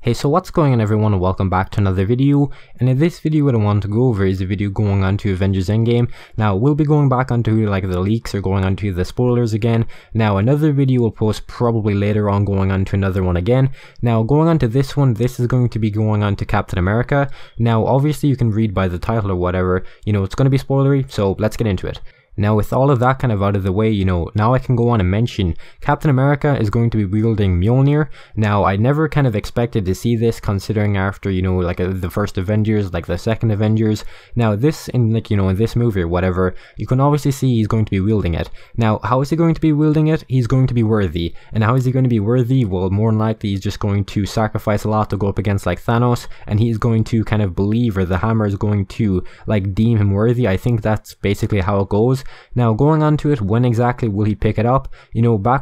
Hey, so what's going on everyone, and welcome back to another video. And in this video what I want to go over is a video going on to Avengers Endgame. Now we'll be going back onto like the leaks or going onto the spoilers again. Now another video will post probably later on going on to another one again. Now going on to this one, this is going to be going on to Captain America. Now obviously you can read by the title or whatever, it's going to be spoilery, so let's get into it. Now with all of that kind of out of the way, now I can go on and mention Captain America is going to be wielding Mjolnir. Now I never kind of expected to see this, considering after, the first Avengers, like the second Avengers. Now this in in this movie or whatever, you can obviously see he's going to be wielding it. Now how is he going to be wielding it? He's going to be worthy. And how is he going to be worthy? Well, more than likely he's just going to sacrifice a lot to go up against like Thanos, and he's going to kind of believe, or the hammer is going to like deem him worthy. I think that's basically how it goes. Now going on to it, when exactly will he pick it up?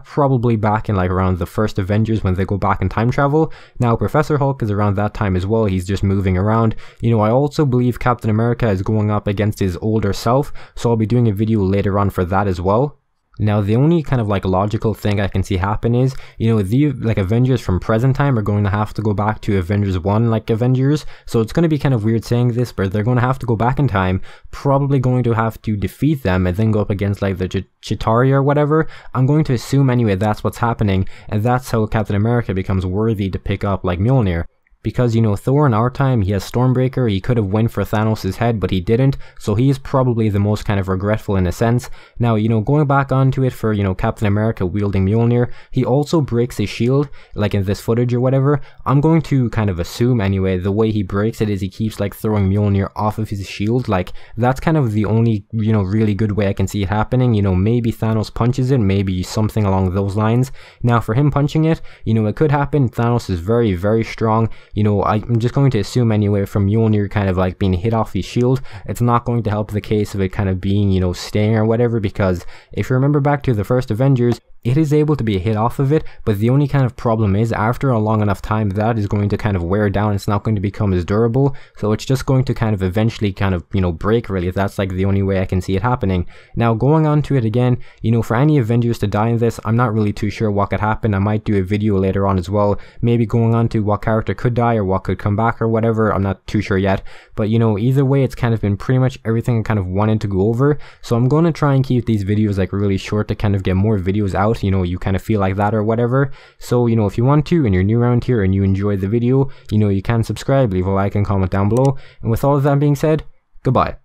Probably back in like around the first Avengers when they go back in time travel. Now Professor Hulk is around that time as well, he's just moving around. I also believe Captain America is going up against his older self, so I'll be doing a video later on for that as well. Now the only kind of like logical thing I can see happen is, the Avengers from present time are going to have to go back to Avengers 1 Avengers, so it's going to be kind of weird saying this, but they're going to have to go back in time, probably going to have to defeat them and then go up against like the Chitauri or whatever. I'm going to assume anyway that's what's happening, and that's how Captain America becomes worthy to pick up like Mjolnir. Because, Thor in our time, he has Stormbreaker, he could have went for Thanos' head, but he didn't, so he is probably the most kind of regretful in a sense. Now, going back onto it for, Captain America wielding Mjolnir, he also breaks his shield, like in this footage or whatever. I'm going to kind of assume, anyway, the way he breaks it is he keeps, like, throwing Mjolnir off of his shield. Like, that's kind of the only, really good way I can see it happening. Maybe Thanos punches it, maybe something along those lines. Now, for him punching it, it could happen. Thanos is very, very strong. I'm just going to assume anyway from Mjolnir kind of like being hit off his shield, it's not going to help the case of it kind of being, staying or whatever, because if you remember back to the first Avengers, it is able to be hit off of it, but the only kind of problem is after a long enough time that is going to kind of wear down, it's not going to become as durable, so it's just going to kind of eventually kind of, break really. That's like the only way I can see it happening. Now going on to it again, for any Avengers to die in this, I'm not really too sure what could happen. I might do a video later on as well, maybe going on to what character could die or what could come back or whatever. I'm not too sure yet, but either way it's kind of been pretty much everything I kind of wanted to go over, so I'm going to try and keep these videos like really short to kind of get more videos out. You kind of feel like that or whatever. So if you want to and you're new around here and you enjoyed the video, you can subscribe, leave a like and comment down below. And with all of that being said, goodbye.